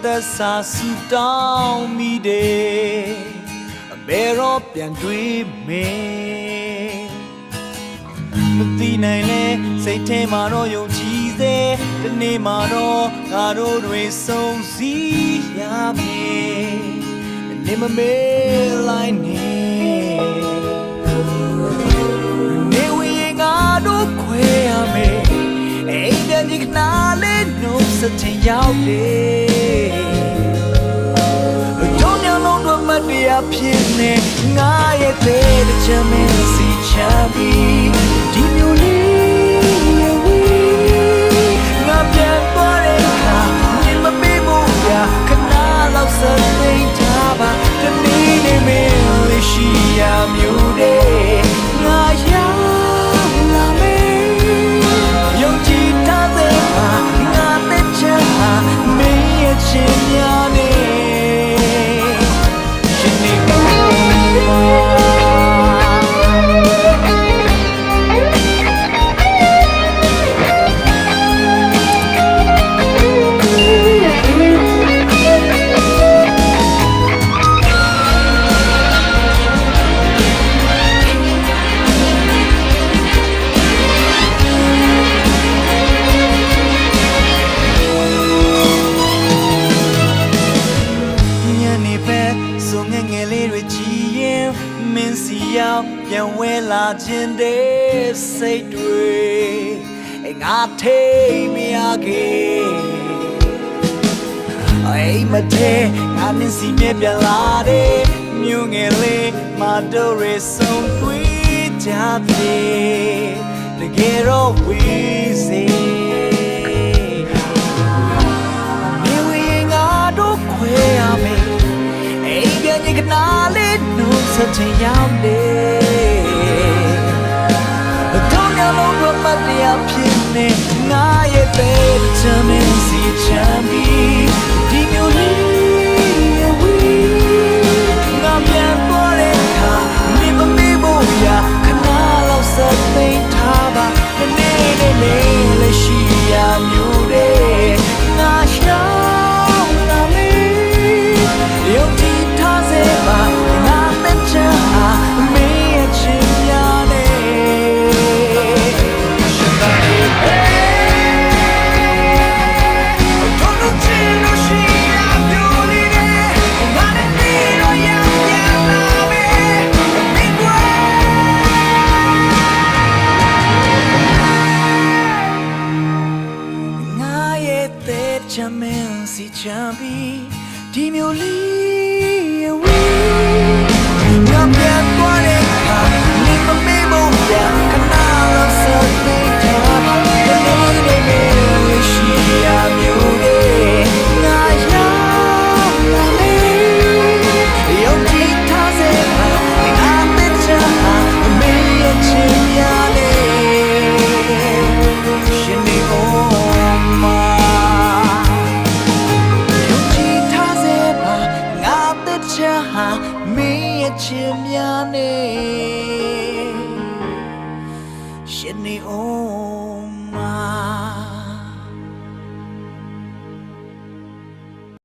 သက်စာဆူတောင်းမိတယ်ဘယ်တော့ပြန်တွေ့မယ်မသိနိုင်လဲစိတ်ထဲမှာတော့ယုံကြည်စေဒီနေ့မှာတော့ငါတို့တွေဆုံးစည်းရမယ်နေမမေးလိုက်နေနေဝေးငါတို့ခွဲရမယ်အိမ်တဲ့ဒီကနာလေးနှုတ်ဆက်ချင်ရောက်တယ်တို့ညလုံးတို့မတရားဖြစ်နေငါရဲ့တဲ့ချမ်းမင်းစီချမ်းပြီးဒီမျိုးလေးရဲ့ဝေးငါပြန်သွားတဲ့အခါနေမမေးဘူးပြခဏလောက်စသိထားပါတနေ့နေ့မင်းလေးရှိရမျိုးတဲ့ငါရောက်လာမယ်ယုံကြည်ထားတဲ့ပါငါတဲ့ချမ်းဟာမင်းရဲ့ချစ်များနဲ့ရှင်နေပါမင်းစီရောက်ပြန်ဝဲလာခြင်းတဲ့စိတ်တွေငါထိမရခဲ့အိမ်မထဲငါမင်းစီမြပြန်လာတဲ့မြို့ငယ်လေးမတော်ရဆုံးတွေ့ကြတယ်တကယ်တော့ဝေးစေနေဝေးငါတို့ခွဲရမယ်အိမ်ပြန်ကြီးကနာလေးနှုတ်ဆက်ချင်ရောက်တယ်တို့ညလုံးတို့မတရားဖြစ်နေငါရဲ့ပဲချမ်းမင်းစီချမ်းပြီးဒီမျိုးလေးရဲ့ဝေးငါပြန်ပေါ်တဲ့အခါနေမမေးဘူးရခဏလောက်စသိထားပါဒီနေ့နေ့လေးရှိရမျိုးတဲ့ငါရှောင်းလာမေးယုံကြည်ထားစေပါငါတဲ့ချမ်းဟာမင်းရဲ့ချစ်များနဲ့ရှင်ပါချမ်းမင်းစီချမ်းပြီးဒီမျိုးလေးရဲ့ဝေးငါပြန်သွားတဲ့အခါနေမမေးဘူးပြခဏလောက်စသိထားပါဒီနေ့နေ့လေးရှိရမျိုးလေးငါရောက်လာမယ်ယုံကြည်ထားစေပါငါတဲ့ချမ်းဟာမင်းရဲ့ချစ်များနဲ့ရှင်နေအောင်မှာဟာမင်းရဲ့ချစ်များနဲ့ရှင်နေအောင်မှာ